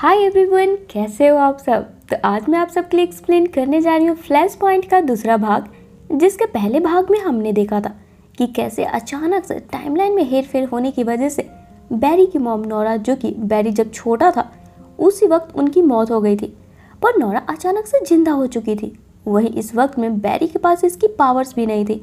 Hi everyone, कैसे हो आप सब। तो आज मैं आप सबके लिए एक्सप्लेन करने जा रही हूँ फ्लैश पॉइंट का दूसरा भाग, जिसके पहले भाग में हमने देखा था कि कैसे अचानक से टाइमलाइन में हेरफेर होने की वजह से बैरी की मॉम नोरा, जो कि बैरी जब छोटा था उसी वक्त उनकी मौत हो गई थी, पर नोरा अचानक से जिंदा हो चुकी थी। वहीं इस वक्त में बैरी के पास इसकी पावर्स भी नहीं थी।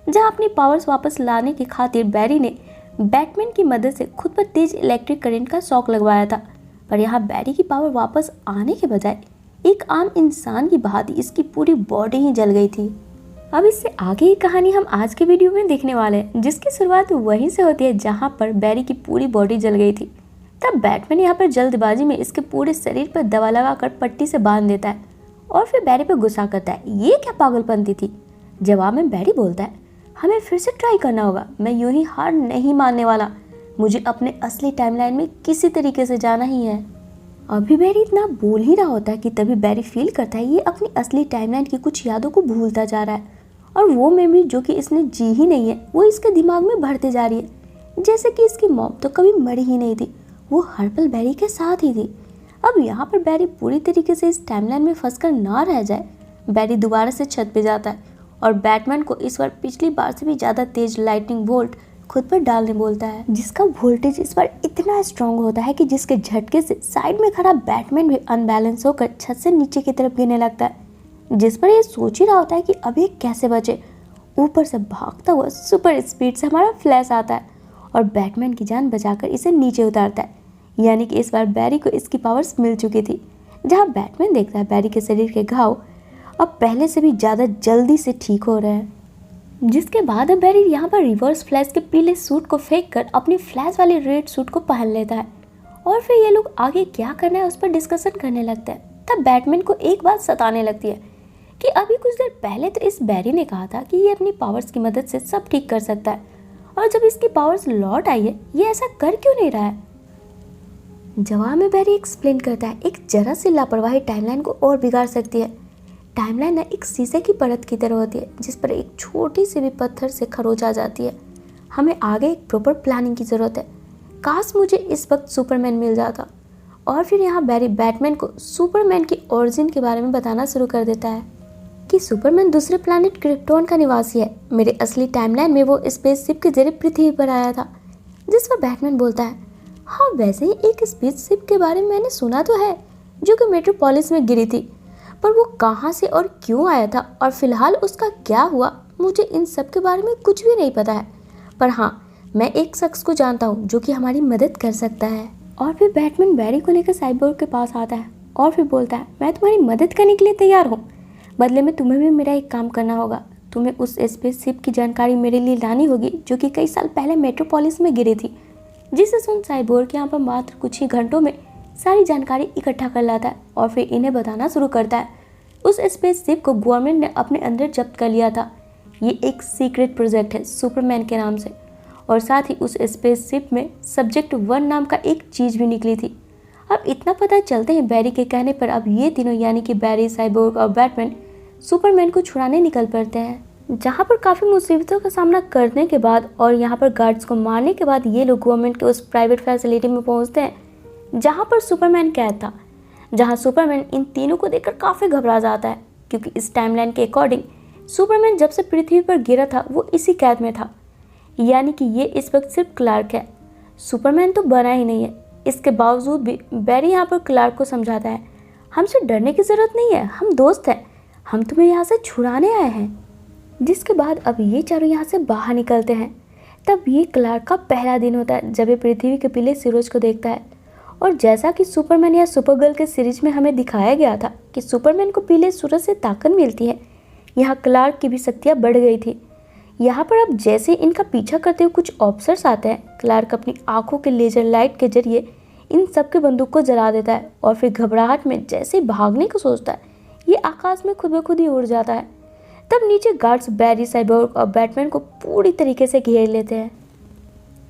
जहाँ अपनी पावर्स वापस लाने की खातिर बैरी ने बैटमैन की मदद से खुद पर तेज इलेक्ट्रिक करंट का शॉक लगवाया था, पर यहाँ बैरी की पावर वापस आने के बजाय एक आम इंसान की भांति इसकी पूरी बॉडी ही जल गई थी। अब इससे आगे की कहानी हम आज के वीडियो में देखने वाले हैं, जिसकी शुरुआत वहीं से होती है जहाँ पर बैरी की पूरी बॉडी जल गई थी। तब बैटमैन यहाँ पर जल्दबाजी में इसके पूरे शरीर पर दवा लगाकर पट्टी से बांध देता है और फिर बैरी पर गुस्सा करता है, ये क्या पागलपंती थी। जवाब में बैरी बोलता है, हमें फिर से ट्राई करना होगा, मैं यूं ही हार नहीं मानने वाला, मुझे अपने असली टाइमलाइन में किसी तरीके से जाना ही है। अभी बैरी इतना बोल ही रहा होता है कि तभी बैरी फील करता है ये अपनी असली टाइमलाइन की कुछ यादों को भूलता जा रहा है, और वो मेमोरी जो कि इसने जी ही नहीं है वो इसके दिमाग में बढ़ते जा रही है, जैसे कि इसकी मॉम तो कभी मरी ही नहीं थी, वो हर पल बैरी के साथ ही थी। अब यहाँ पर बैरी पूरी तरीके से इस टाइमलाइन में फंसकर ना रह जाए, बैरी दोबारा से छत पे जाता है और बैटमैन को इस बार पिछली बार से भी ज़्यादा तेज लाइटनिंग बोल्ट खुद पर डालने बोलता है, जिसका वोल्टेज इस बार इतना स्ट्रॉन्ग होता है कि जिसके झटके से साइड में खड़ा बैटमैन भी अनबैलेंस होकर छत से नीचे की तरफ गिरने लगता है, जिस पर ये सोच ही रहा होता है कि अब ये कैसे बचे। ऊपर से भागता हुआ सुपर स्पीड से हमारा फ्लैश आता है और बैटमैन की जान बचाकर इसे नीचे उतारता है। यानी कि इस बार बैरी को इसकी पावर्स मिल चुकी थी। जहाँ बैटमैन देखता है बैरी के शरीर के घाव अब पहले से भी ज़्यादा जल्दी से ठीक हो रहे हैं, जिसके बाद अब बैरी यहाँ पर रिवर्स फ्लैश के पीले सूट को फेंक कर अपनी फ्लैश वाले रेड सूट को पहन लेता है और फिर ये लोग आगे क्या करना है उस पर डिस्कशन करने लगते हैं। तब बैटमैन को एक बात सताने लगती है कि अभी कुछ देर पहले तो इस बैरी ने कहा था कि ये अपनी पावर्स की मदद से सब ठीक कर सकता है, और जब इसकी पावर्स लौट आई है ये ऐसा कर क्यों नहीं रहा है। जवाब में बैरी एक्सप्लेन करता है, एक जरा सी लापरवाही टाइमलाइन को और बिगाड़ सकती है। टाइमलाइन ना एक शीशे की परत की तरह होती है जिस पर एक छोटी सी भी पत्थर से खरोच आ जाती है। हमें आगे एक प्रॉपर प्लानिंग की ज़रूरत है। काश मुझे इस वक्त सुपरमैन मिल जाता। और फिर यहाँ बैरी बैटमैन को सुपरमैन की ओरिजिन के बारे में बताना शुरू कर देता है कि सुपरमैन दूसरे प्लैनेट क्रिप्टोन का निवासी है। मेरे असली टाइमलाइन में वो स्पेसशिप के जरिए पृथ्वी पर आया था। जिस पर बैटमैन बोलता है, हाँ वैसे ही एक स्पेसशिप के बारे में मैंने सुना तो है जो कि मेट्रोपोलिस में गिरी थी, पर वो कहाँ से और क्यों आया था और फिलहाल उसका क्या हुआ, मुझे इन सब के बारे में कुछ भी नहीं पता है। पर हाँ, मैं एक शख्स को जानता हूँ जो कि हमारी मदद कर सकता है। और फिर बैटमैन बैरी को लेकर साइबोर्ग के पास आता है और फिर बोलता है, मैं तुम्हारी मदद करने के लिए तैयार हूँ, बदले में तुम्हें भी मेरा एक काम करना होगा। तुम्हें उस स्पेसशिप की जानकारी मेरे लिए लानी होगी जो कि कई साल पहले मेट्रोपोलिस में गिरी थी। जिसे सुन साइबोर्ग यहाँ पर मात्र कुछ ही घंटों में सारी जानकारी इकट्ठा कर लाता है और फिर इन्हें बताना शुरू करता है। उस स्पेसशिप को गवर्नमेंट ने अपने अंदर जब्त कर लिया था। ये एक सीक्रेट प्रोजेक्ट है सुपरमैन के नाम से, और साथ ही उस स्पेसशिप में सब्जेक्ट 1 नाम का एक चीज़ भी निकली थी। अब इतना पता चलते हैं बैरी के कहने पर अब ये तीनों यानी कि बैरी, साइबोर्ग और बैटमैन सुपरमैन को छुड़ाने निकल पड़ते हैं। जहाँ पर काफ़ी मुसीबतों का सामना करने के बाद और यहाँ पर गार्ड्स को मारने के बाद ये लोग गवर्नमेंट के उस प्राइवेट फैसिलिटी में पहुँचते हैं जहाँ पर सुपरमैन कैद था। जहाँ सुपरमैन इन तीनों को देखकर काफ़ी घबरा जाता है, क्योंकि इस टाइमलाइन के अकॉर्डिंग सुपरमैन जब से पृथ्वी पर गिरा था वो इसी कैद में था। यानी कि ये इस वक्त सिर्फ क्लार्क है, सुपरमैन तो बना ही नहीं है। इसके बावजूद भी बैरी यहाँ पर क्लार्क को समझाता है, हमसे डरने की ज़रूरत नहीं है, हम दोस्त हैं, हम तुम्हें यहाँ से छुड़ाने आए हैं। जिसके बाद अब ये चारों यहाँ से बाहर निकलते हैं। तब ये क्लार्क का पहला दिन होता है जब ये पृथ्वी के पीले सूरज को देखता है, और जैसा कि सुपरमैन या सुपरगर्ल के सीरीज में हमें दिखाया गया था कि सुपरमैन को पीले सूरज से ताकत मिलती है, यहाँ क्लार्क की भी शक्तियाँ बढ़ गई थी। यहाँ पर अब जैसे इनका पीछा करते हुए कुछ ऑफिसर्स आते हैं, क्लार्क अपनी आंखों के लेजर लाइट के जरिए इन सबके बंदूक को जला देता है और फिर घबराहट में जैसे ही भागने को सोचता है ये आकाश में खुद ब खुद ही उड़ जाता है। तब नीचे गार्ड्स बैरी, साइबोर्ग और बैटमैन को पूरी तरीके से घेर लेते हैं।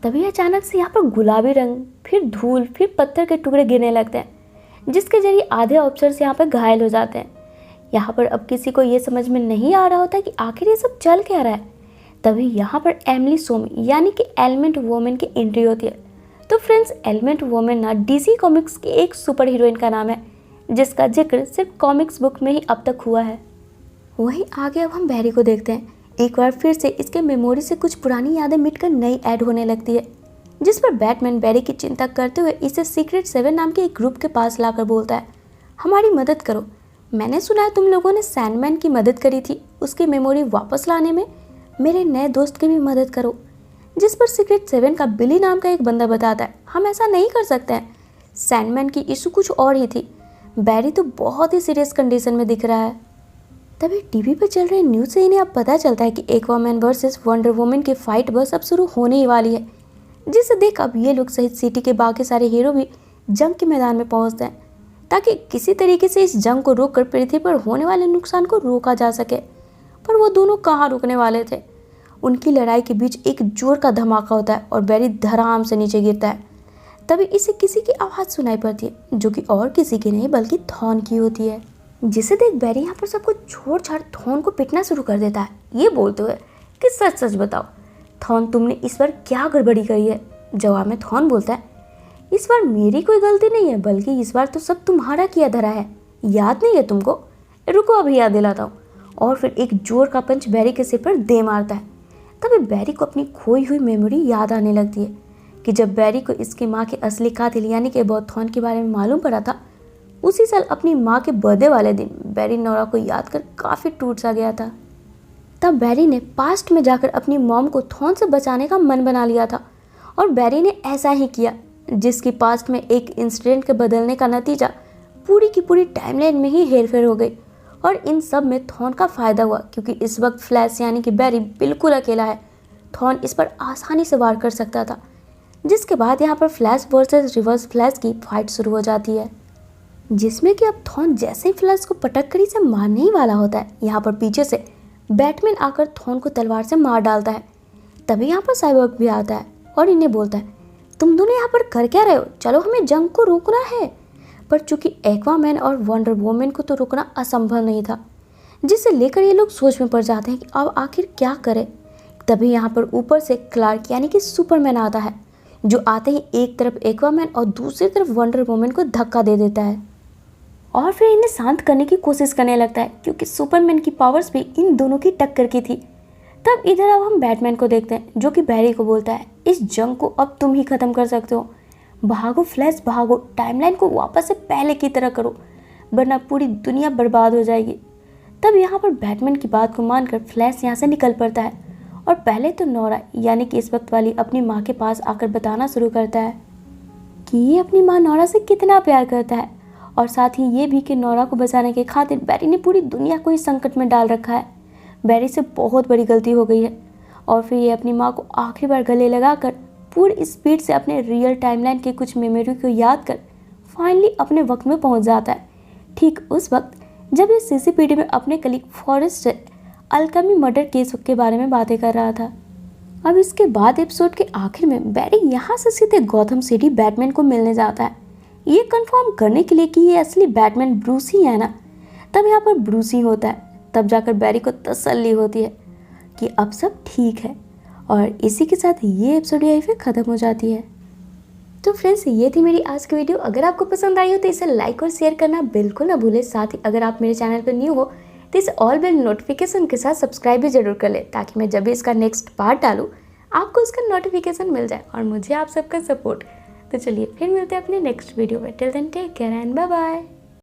तभी अचानक से यहाँ पर गुलाबी रंग, फिर धूल, फिर पत्थर के टुकड़े गिरने लगते हैं, जिसके जरिए आधे ऑफिसर्स यहाँ पर घायल हो जाते हैं। यहाँ पर अब किसी को ये समझ में नहीं आ रहा होता कि आखिर ये सब चल क्या रहा है। तभी यहाँ पर एमिली सोमी यानी कि एलिमेंट वोमेन की एंट्री होती है, तो फ्रेंड्स, एलिमेंट वुमेन ना डीसी कॉमिक्स की एक सुपर हीरोइन का नाम है जिसका जिक्र सिर्फ कॉमिक्स बुक में ही अब तक हुआ है। वहीं आगे अब हम बैरी को देखते हैं। एक बार फिर से इसके मेमोरी से कुछ पुरानी यादें मिटकर नई ऐड होने लगती है, जिस पर बैटमैन बैरी की चिंता करते हुए इसे सीक्रेट 7 नाम के एक ग्रुप के पास लाकर बोलता है, हमारी मदद करो। मैंने सुना है तुम लोगों ने सैंडमैन की मदद करी थी, उसकी मेमोरी वापस लाने में मेरे नए दोस्त की भी मदद करो। जिस पर सीक्रेट 7 का बिली नाम का एक बंदा बताता है, हम ऐसा नहीं कर सकते हैं, सैंडमैन की इशू कुछ और ही थी, बैरी तो बहुत ही सीरियस कंडीशन में दिख रहा है। तभी टीवी पर चल रहे न्यूज़ से इन्हें अब पता चलता है कि एक्वामैन वर्सेस वंडर वुमन की फाइट बस अब शुरू होने ही वाली है, जिसे देख अब ये लोग सहित सिटी के बाकी सारे हीरो भी जंग के मैदान में पहुंचते हैं ताकि किसी तरीके से इस जंग को रोककर पृथ्वी पर होने वाले नुकसान को रोका जा सके। पर वो दोनों कहाँ रुकने वाले थे। उनकी लड़ाई के बीच एक जोर का धमाका होता है और बैरी धड़ाम से नीचे गिरता है। तभी इसे किसी की आवाज़ सुनाई पड़ती है, जो कि और किसी की नहीं बल्कि थॉन की होती है, जिसे देख बैरी यहाँ पर सबको छोड़ छाड़ थॉन को पिटना शुरू कर देता है, ये बोलते हुए कि सच सच बताओ थॉन, तुमने इस बार क्या गड़बड़ी करी है। जवाब में थॉन बोलता है, इस बार मेरी कोई गलती नहीं है, बल्कि इस बार तो सब तुम्हारा किया धरा है, याद नहीं है तुमको? रुको अभी याद दिलाता हूँ। और फिर एक जोर का पंच बैरी के सिर पर दे मारता है। तभी बैरी को अपनी खोई हुई मेमोरी याद आने लगती है कि जब बैरी को इसकी माँ के असली कातिल यानी कि बॉब थॉन के बारे में मालूम पड़ा था, उसी साल अपनी माँ के बर्थडे वाले दिन बैरी नोरा को याद कर काफ़ी टूट सा गया था। तब बैरी ने पास्ट में जाकर अपनी मॉम को थॉन से बचाने का मन बना लिया था और बैरी ने ऐसा ही किया, जिसकी पास्ट में एक इंसिडेंट के बदलने का नतीजा पूरी की पूरी टाइमलाइन में ही हेरफेर हो गई। और इन सब में थॉन का फ़ायदा हुआ क्योंकि इस वक्त फ्लैश यानी कि बैरी बिल्कुल अकेला है। थॉन इस पर आसानी से वार कर सकता था, जिसके बाद यहाँ पर फ्लैश वर्सेस रिवर्स फ्लैश की फाइट शुरू हो जाती है, जिसमें कि अब थॉन जैसे ही फ्लैश को पटक कर इसे मारने ही वाला होता है, यहाँ पर पीछे से बैटमैन आकर थॉन को तलवार से मार डालता है। तभी यहाँ पर साइबॉर्ग भी आता है और इन्हें बोलता है, तुम दोनों यहाँ पर कर क्या रहे हो, चलो हमें जंग को रोकना है। पर चूंकि एक्वामैन और वंडर वुमन को तो रोकना असंभव नहीं था, जिसे लेकर ये लोग सोच में पड़ जाते हैं कि अब आखिर क्या करें। तभी यहाँ पर ऊपर से क्लार्क यानी कि सुपरमैन आता है, जो आते ही एक तरफ एक्वामैन और दूसरी तरफ वंडर वुमन को धक्का दे देता है और फिर इन्हें शांत करने की कोशिश करने लगता है, क्योंकि सुपरमैन की पावर्स भी इन दोनों की टक्कर की थी। तब इधर अब हम बैटमैन को देखते हैं, जो कि बैरी को बोलता है, इस जंग को अब तुम ही खत्म कर सकते हो, भागो फ्लैश भागो, टाइमलाइन को वापस से पहले की तरह करो, वरना पूरी दुनिया बर्बाद हो जाएगी। तब यहाँ पर बैटमैन की बात को मानकर फ्लैश यहाँ से निकल पड़ता है और पहले तो नोरा यानी कि इस वक्त वाली अपनी माँ के पास आकर बताना शुरू करता है कि ये अपनी माँ नोरा से कितना प्यार करता है, और साथ ही ये भी कि नोरा को बचाने के खातिर बैरी ने पूरी दुनिया को ही संकट में डाल रखा है। बैरी से बहुत बड़ी गलती हो गई है। और फिर ये अपनी माँ को आखिरी बार गले लगाकर पूरी स्पीड से अपने रियल टाइमलाइन के कुछ मेमोरी को याद कर फाइनली अपने वक्त में पहुंच जाता है। ठीक उस वक्त जब ये सीसीपीडी में अपने कलीग फॉरेस्ट से अल्केमी मर्डर केस के बारे में बातें कर रहा था। अब इसके बाद एपिसोड के आखिर में बैरी यहाँ से सीधे गॉथम सिटी बैटमैन को मिलने जाता है, ये कंफर्म करने के लिए कि ये असली बैटमैन ब्रूस ही है ना। तब यहाँ पर ब्रूस ही होता है। तब जाकर बैरी को तसल्ली होती है कि अब सब ठीक है। और इसी के साथ ये एपिसोड यहीं पे ख़त्म हो जाती है। तो फ्रेंड्स, ये थी मेरी आज की वीडियो। अगर आपको पसंद आई हो तो इसे लाइक और शेयर करना बिल्कुल ना भूलें। साथ ही अगर आप मेरे चैनल पर न्यू हो तो इसे ऑल बेल नोटिफिकेशन के साथ सब्सक्राइब भी जरूर कर ले, ताकि मैं जब भी इसका नेक्स्ट पार्ट डालूँ आपको उसका नोटिफिकेशन मिल जाए और मुझे आप सबका सपोर्ट। तो चलिए फिर मिलते हैं अपने नेक्स्ट वीडियो में। Till then take care and bye bye.